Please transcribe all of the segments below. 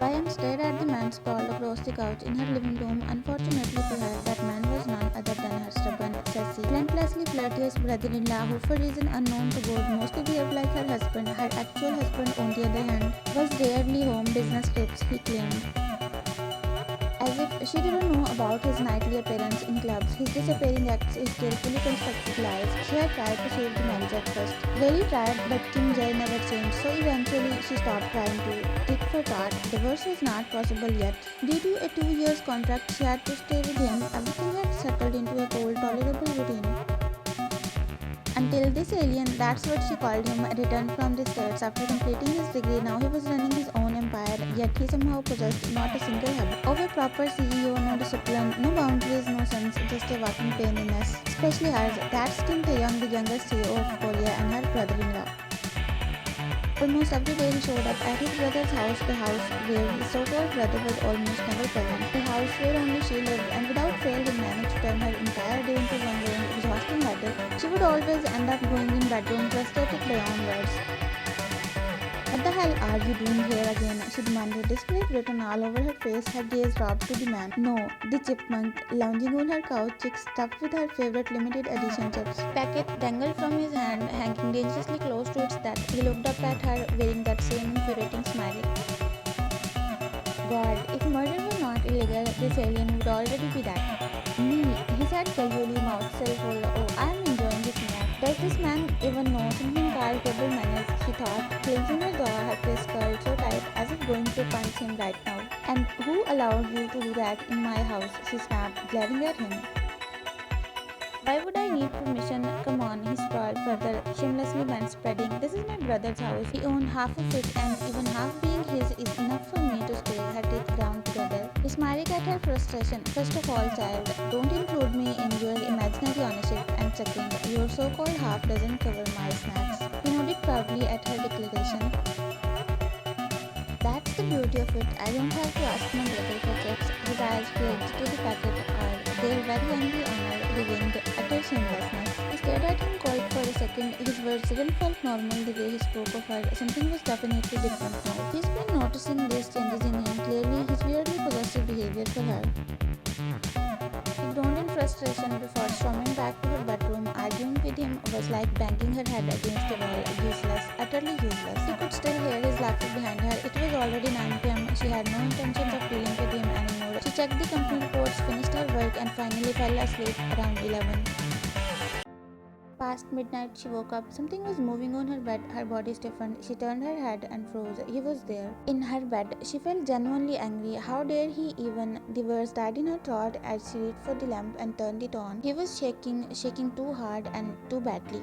Ryan stared at the man sprawled across the couch in her living room. Unfortunately for her, that man was none other than her stubborn, sassy, relentlessly flirtatious brother-in-law who, for reason unknown to God, mostly behaved like her husband. Her actual husband, on the other hand, was rarely home business trips, he claimed. As if she didn't know about his nightly appearance in clubs, his disappearing acts, his carefully constructed lies. She had tried to save the marriage at first. Very tried, but Kim Jae never changed, so eventually she stopped trying to. Tit for tat, divorce was not possible yet. Due to a 2 years contract, she had to stay with him. Everything had settled into a cold, tolerable routine. Until this alien, that's what she called him, returned from the States after completing his degree. Now he was running his own empire, yet he somehow possessed not a single habit of a proper CEO, no discipline, no boundaries, no sense, just a walking pain in the mess. Especially hers, that's Kim Taehyung, the youngest CEO of Korea, and her brother-in-law. Almost every day he showed up at his brother's house, the house where his so-called brother was almost never present, the house where only she lived, and without fail he managed to turn her entire day into one long, exhausting battle. She would always end up going in bedroom frustrated beyond words. What the hell are you doing here again? She demanded, disgrace written all over her face, her gaze dropped to the man. No, the chipmunk, lounging on her couch, cheeks stuffed with her favorite limited edition chips. Packet dangled from his hand, hanging dangerously close to its death. He looked up at her, wearing that same infuriating smile. God, if murder were not illegal, this alien would already be that. Me, he said casually, mouth still full. Oh, I am enjoying this nap. Does this man even know something called table manners? She thought, clenching her jaw, her fist curled so tight as if going to punch him right now. And who allowed you to do that in my house? She snapped, glaring at him. Why would I need permission? Come on, he sprawled further, shamelessly spreading. This is my brother's house. We own half of it, and even half being his is enough for me to stay. Her teeth ground together, smiling at her frustration. First of all, child, don't include me in your imaginary ownership. And second, your so-called half doesn't cover my snacks. He nodded proudly at her declaration. That's the beauty of it. I don't have to ask my brother for chips. His eyes flicked to the packet are their very angry honor, revealing utter shamelessness. He stared at him quite for a second. His words didn't felt normal the way he spoke of her. Something was definitely different now. He's been noticing these changes in him. Clearly, his weirdly possessive behavior for her. She groaned in frustration before storming back to her bedroom. Arguing with him was like banging her head against a wall. Useless, utterly useless. She could still hear his laughter behind her. It was already 9 p.m. She had no intentions of dealing with him anymore. She checked the company reports, finished her work, and finally fell asleep around 11. Past midnight, she woke up. Something was moving on her bed. Her body stiffened. She turned her head and froze. He was there. In her bed, she felt genuinely angry. How dare he even? The words died in her throat as she reached for the lamp and turned it on. He was shaking too hard and too badly.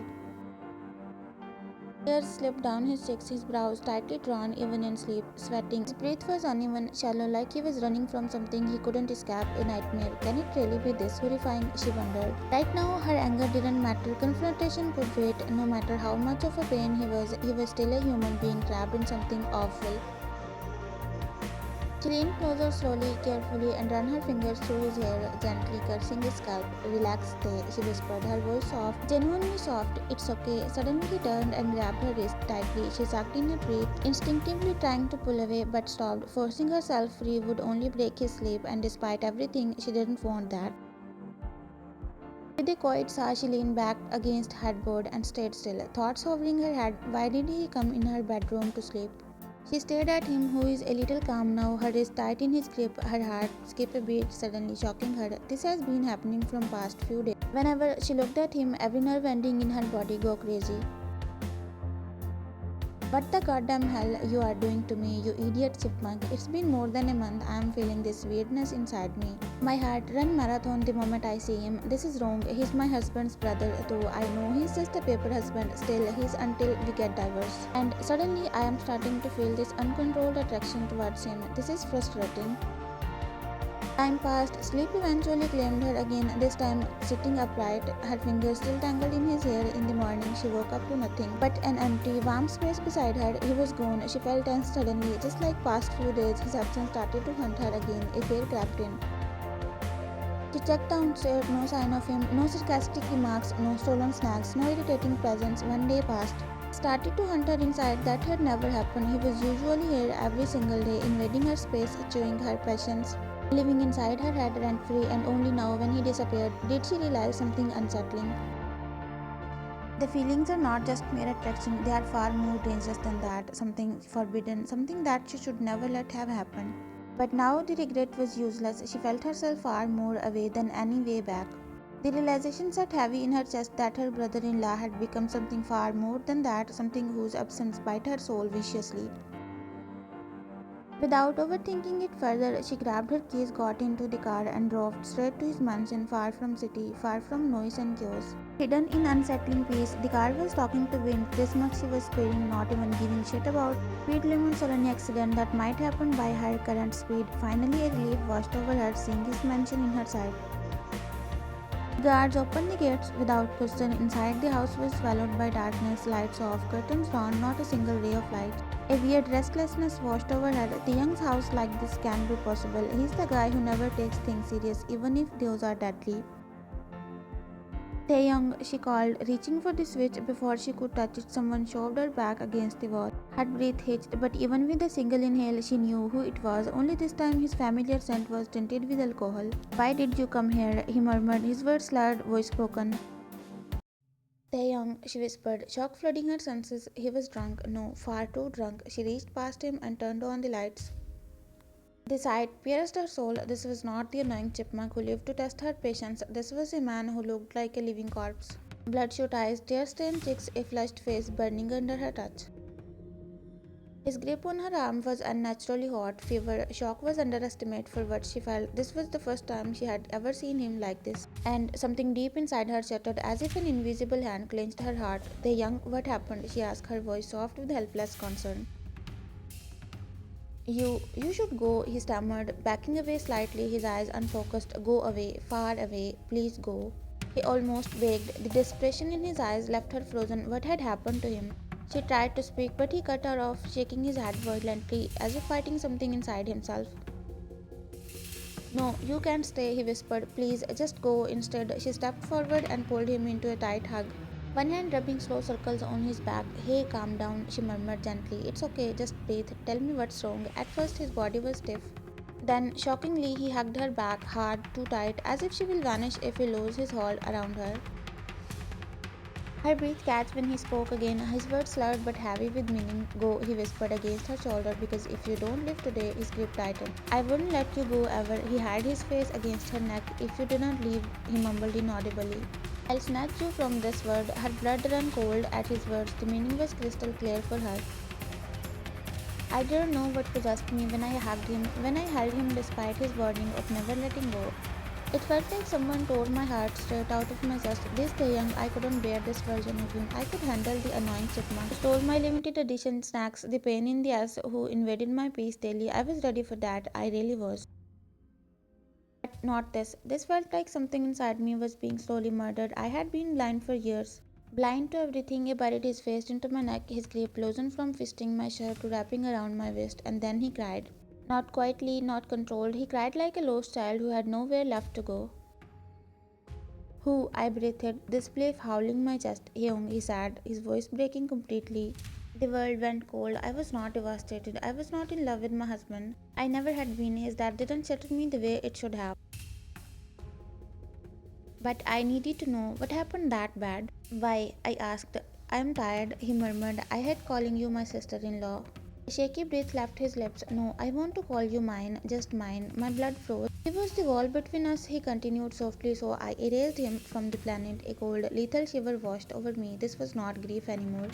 Tears slipped down his cheeks, his brows tightly drawn even in sleep, sweating. His breath was uneven, shallow, like he was running from something he couldn't escape, a nightmare. Can it really be this horrifying? She wondered. Right now, her anger didn't matter. Confrontation could wait. No matter how much of a pain he was still a human being trapped in something awful. She leaned closer slowly, carefully, and ran her fingers through his hair, gently caressing his scalp. Relax, stay, she whispered, her voice soft, genuinely soft. It's okay. Suddenly he turned and grabbed her wrist tightly. She sucked in her breath, instinctively trying to pull away, but stopped. Forcing herself free would only break his sleep, and despite everything, she didn't want that. With a quiet sigh, she leaned back against headboard and stayed still, thoughts hovering her head. Why did he come in her bedroom to sleep? She stared at him, who is a little calm now, her wrist tight in his grip, her heart skipped a beat, suddenly shocking her. This has been happening from past few days. Whenever she looked at him, every nerve ending in her body go crazy. What the goddamn hell you are doing to me, you idiot chipmunk? It's been more than a month. I am feeling this weirdness inside me. My heart run marathon the moment I see him. This is wrong. He's my husband's brother, though I know he's just a paper husband. Still, he's until we get divorced. And suddenly I am starting to feel this uncontrolled attraction towards him. This is frustrating. Time passed. Sleep eventually claimed her again, this time sitting upright, her fingers still tangled in his hair. In the morning, she woke up to nothing but an empty, warm space beside her. He was gone. She felt tense suddenly. Just like past few days, his absence started to haunt her again. A fear crept in. She checked downstairs, no sign of him, no sarcastic remarks, no stolen snacks, no irritating presence. One day passed. Started to hunt her inside. That had never happened. He was usually here every single day, invading her space, chewing her passions, living inside her head rent free, and only now, when he disappeared, did she realize something unsettling. The feelings are not just mere attraction, they are far more dangerous than that, something forbidden, something that she should never let have happened. But now the regret was useless. She felt herself far more away than any way back. The realization sat heavy in her chest that her brother-in-law had become something far more than that, something whose absence bit her soul viciously. Without overthinking it further, she grabbed her keys, got into the car, and drove straight to his mansion, far from city, far from noise and chaos. Hidden in unsettling peace, the car was talking to wind. This much she was sparing, not even giving shit about speed limits or any accident that might happen by her current speed. Finally, a relief washed over her, seeing his mansion in her sight. The guards opened the gates without question. Inside, the house was swallowed by darkness, lights off, curtains drawn, not a single ray of light. A weird restlessness washed over her. The young's house like this can't be possible. He's the guy who never takes things serious, even if those are deadly. Taehyung, she called, reaching for the switch before she could touch it. Someone shoved her back against the wall. Her breath hitched, but even with a single inhale, she knew who it was. Only this time his familiar scent was tinted with alcohol. "Why did you come here?" he murmured, his words slurred, voice broken. "Taehyung," she whispered, shock flooding her senses. He was drunk. No, far too drunk. She reached past him and turned on the lights. The sight pierced her soul. This was not the annoying chipmunk who lived to test her patience. This was a man who looked like a living corpse. Bloodshot eyes, tear-stained cheeks, a flushed face burning under her touch. His grip on her arm was unnaturally hot. Fever, shock was underestimate for what she felt. This was the first time she had ever seen him like this. And something deep inside her shuddered as if an invisible hand clenched her heart. What happened?" she asked, her voice soft with helpless concern. You should go," he stammered, backing away slightly, his eyes unfocused. "Go away, far away, please go," he almost begged. The desperation in his eyes left her frozen. What had happened to him? She tried to speak, but he cut her off, shaking his head violently, as if fighting something inside himself. "No, you can't stay," he whispered. "Please, just go." Instead, she stepped forward and pulled him into a tight hug, one hand rubbing slow circles on his back. "Hey, calm down," she murmured gently. "It's okay, just breathe. Tell me what's wrong." At first, his body was stiff. Then, shockingly, he hugged her back, hard, too tight, as if she will vanish if he loses his hold around her. Her breath catched when he spoke again, his words slurred but heavy with meaning. "Go," he whispered against her shoulder, "because if you don't leave today," his grip tightened. "I wouldn't let you go ever." He hid his face against her neck. "If you do not leave," he mumbled inaudibly, "I'll snatch you from this world." Her blood ran cold at his words. The meaning was crystal clear for her. I didn't know what possessed me when I hugged him, when I held him despite his warning of never letting go. It felt like someone tore my heart straight out of my chest. This Taehyung, I couldn't bear this version of him. I could handle the annoying chipmunk who stole my limited edition snacks, the pain in the ass who invaded my peace daily. I was ready for that. I really was. But not this. This felt like something inside me was being slowly murdered. I had been blind for years. Blind to everything. He buried his face into my neck, his grip loosened from fisting my shirt to wrapping around my waist, and then he cried. Not quietly, not controlled. He cried like a lost child who had nowhere left to go. "Who?" I breathed, this belief howling my chest. "Hyung," he said, his voice breaking completely. The world went cold. I was not devastated. I was not in love with my husband. I never had been. His death didn't shatter me the way it should have. But I needed to know what happened that bad. "Why?" I asked. "I'm tired," he murmured. "I hate calling you my sister-in-law." A shaky breath left his lips. "No, I want to call you mine, just mine." My blood froze. He was the wall between us, he continued softly, so I erased him from the planet. A cold, lethal shiver washed over me. This was not grief anymore.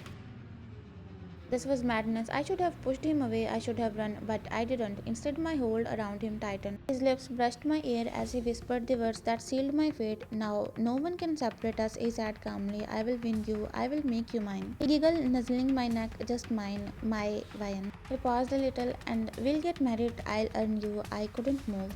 This was madness. I should have pushed him away, I should have run, but I didn't. Instead, my hold around him tightened. His lips brushed my ear as he whispered the words that sealed my fate. "Now, no one can separate us," he said calmly. "I will win you. I will make you mine." He giggled, nuzzling my neck. "Just mine, my Vian." He paused a little. "And we'll get married. I'll earn you." I couldn't move.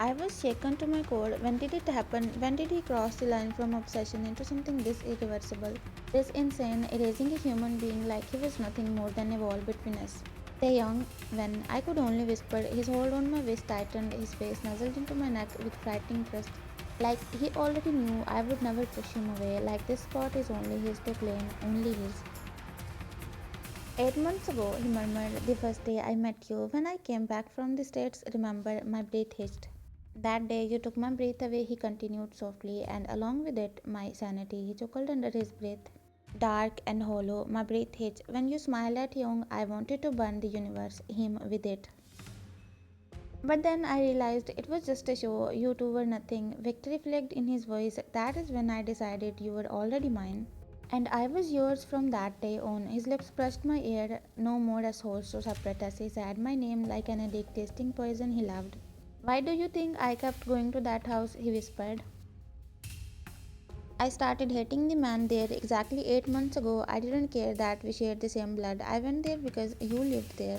I was shaken to my core. When did it happen? When did he cross the line from obsession into something this irreversible? This insane, erasing a human being like he was nothing more than a wall between us. Taehyung, when I could only whisper, his hold on my waist tightened, his face nuzzled into my neck with frightening trust. Like he already knew I would never push him away, like this spot is only his to claim, only his. 8 months ago, he murmured, the first day I met you, when I came back from the States, remember, my breath hitched. That day you took my breath away, he continued softly, and along with it, my sanity. He chuckled under his breath. Dark and hollow, my breath hitched. When you smiled at Young, I wanted to burn the universe, him with it. But then I realized it was just a show, you two were nothing. Victory flagged in his voice. That is when I decided you were already mine. And I was yours from that day on. His lips brushed my ear, no more assholes to separate us. He said my name like an addict tasting poison he loved. Why do you think I kept going to that house? He whispered. I started hating the man there exactly 8 months ago. I didn't care that we shared the same blood. I went there because you lived there.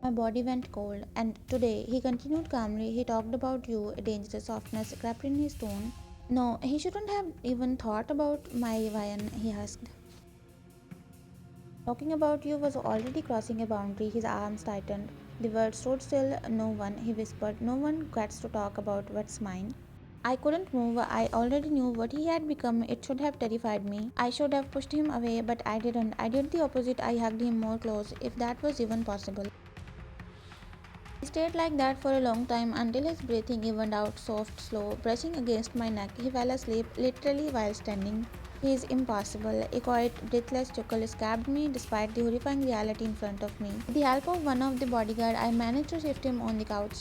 My body went cold, and today, he continued calmly, he talked about you, a dangerous softness crept in his tone. No, he shouldn't have even thought about my Vian, he asked. Talking about you was already crossing a boundary, his arms tightened. The words stood still, no one, he whispered, no one gets to talk about what's mine. I couldn't move, I already knew what he had become, it should have terrified me. I should have pushed him away, but I didn't. I did the opposite, I hugged him more close, if that was even possible. He stayed like that for a long time until his breathing evened out soft, slow, brushing against my neck. He fell asleep, literally while standing. He is impossible. A quiet, breathless chuckle escaped me despite the horrifying reality in front of me. With the help of one of the bodyguard, I managed to shift him on the couch.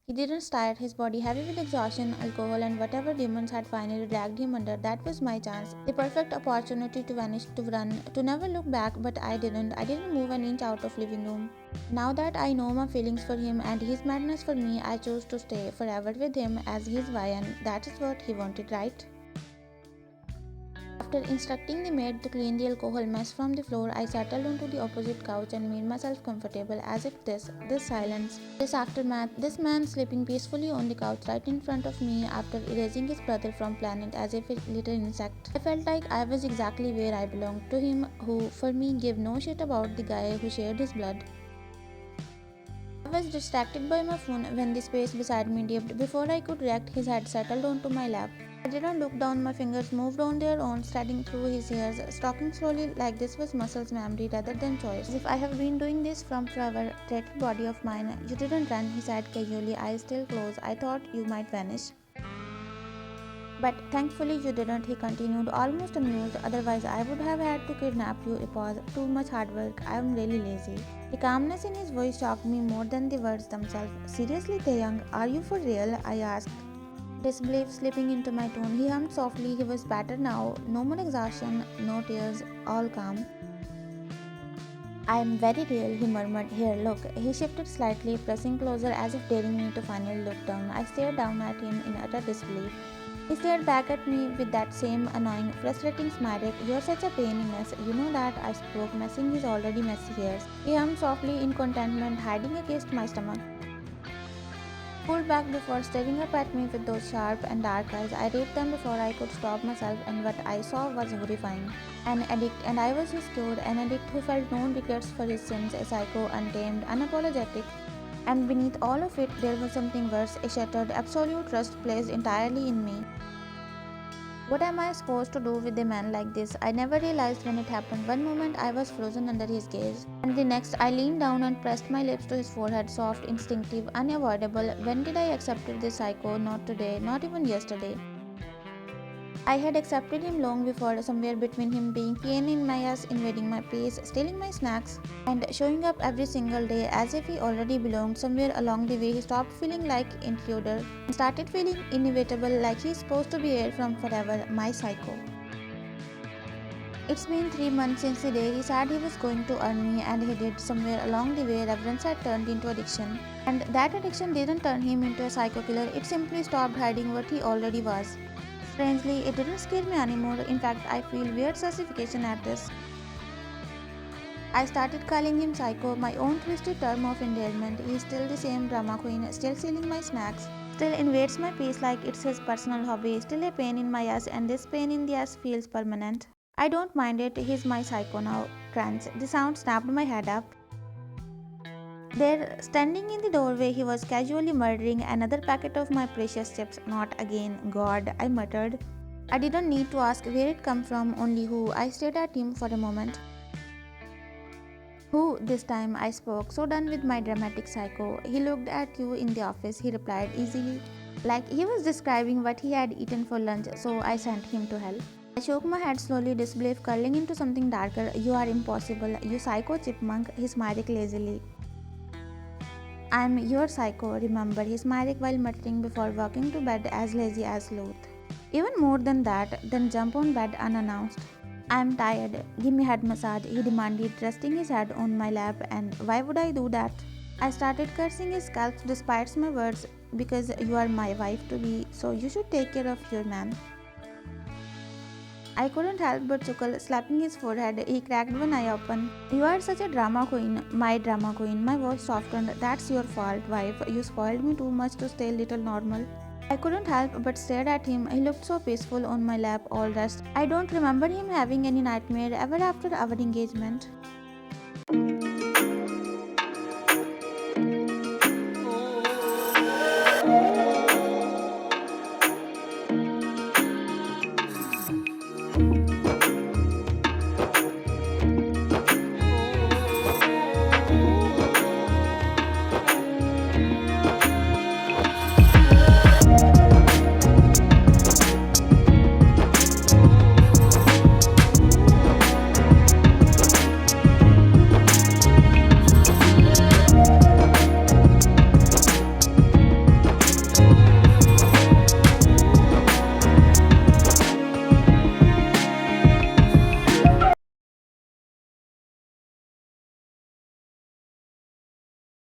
He didn't stare, his body heavy with exhaustion, alcohol, and whatever demons had finally dragged him under. That was my chance. The perfect opportunity to vanish, to run, to never look back, but I didn't. I didn't move an inch out of living room. Now that I know my feelings for him and his madness for me, I chose to stay forever with him as his Vian. That is what he wanted, right? After instructing the maid to clean the alcohol mess from the floor, I settled onto the opposite couch and made myself comfortable as if this silence, this aftermath, this man sleeping peacefully on the couch right in front of me after erasing his brother from planet as if a little insect. I felt like I was exactly where I belonged, to him who, for me, gave no shit about the guy who shared his blood. I was distracted by my phone when the space beside me dipped. Before I could react, his head settled onto my lap. I didn't look down, my fingers moved on their own, sliding through his hairs, stalking slowly like this was muscles memory rather than choice. As if I have been doing this from forever, dreadful body of mine. You didn't run, he said casually, eyes still closed. I thought you might vanish. But thankfully you didn't, he continued, almost amused. Otherwise, I would have had to kidnap you. A pause. Too much hard work. I am really lazy. The calmness in his voice shocked me more than the words themselves. Seriously, Taehyung, are you for real? I asked. Disbelief slipping into my tone. He hummed softly. He was better now. No more exhaustion, no tears, all calm. I am very real, he murmured. Here, look. He shifted slightly, pressing closer as if daring me to finally look down. I stared down at him in utter disbelief. He stared back at me with that same annoying, frustrating smile. You're such a pain in us. You know that, I spoke, messing his already messy hairs. He hummed softly in contentment, hiding against my stomach. Pulled back before staring up at me with those sharp and dark eyes. I raped them before I could stop myself, and what I saw was horrifying. An addict, and I was his cure, an addict who felt no regrets for his sins, a psycho, untamed, unapologetic. And beneath all of it, there was something worse, a shattered, absolute trust placed entirely in me. What am I supposed to do with a man like this? I never realized when it happened. One moment I was frozen under his gaze, and the next I leaned down and pressed my lips to his forehead, soft, instinctive, unavoidable. When did I accept this psycho? Not today, not even yesterday. I had accepted him long before, somewhere between him being pain in my ass, invading my place, stealing my snacks, and showing up every single day as if he already belonged. Somewhere along the way, he stopped feeling like intruder and started feeling inevitable, like he's supposed to be here from forever, my psycho. It's been 3 months since the day he said he was going to earn me, and he did. Somewhere along the way, reverence had turned into addiction. And that addiction didn't turn him into a psycho killer, it simply stopped hiding what he already was. Strangely, it didn't scare me anymore. In fact, I feel weird satisfaction at this. I started calling him psycho, my own twisted term of endearment. He's still the same drama queen, still stealing my snacks, still invades my peace like it's his personal hobby, still a pain in my ass, and this pain in the ass feels permanent. I don't mind it, he's my psycho now. Crunch. The sound snapped my head up. There, standing in the doorway, he was casually murdering another packet of my precious chips. Not again, God, I muttered. I didn't need to ask where it come from, only who. I stared at him for a moment. Who? This time I spoke, so done with my dramatic psycho. He looked at you in the office, he replied easily, like he was describing what he had eaten for lunch, so I sent him to hell. I shook my head slowly, disbelief curling into something darker. You are impossible, you psycho chipmunk, he smiled lazily. I'm your psycho, remember, he smiled while muttering before walking to bed as lazy as sloth. Even more than that, then jump on bed unannounced. I'm tired. Give me head massage, he demanded, resting his head on my lap. And why would I do that? I started cursing his scalp despite my words, because you are my wife to be, so you should take care of your man. I couldn't help but chuckle, slapping his forehead. He cracked one eye open. You are such a drama queen, my drama queen. My voice softened. That's your fault, wife. You spoiled me too much to stay little normal. I couldn't help but stare at him. He looked so peaceful on my lap, all rest. I don't remember him having any nightmare ever after our engagement.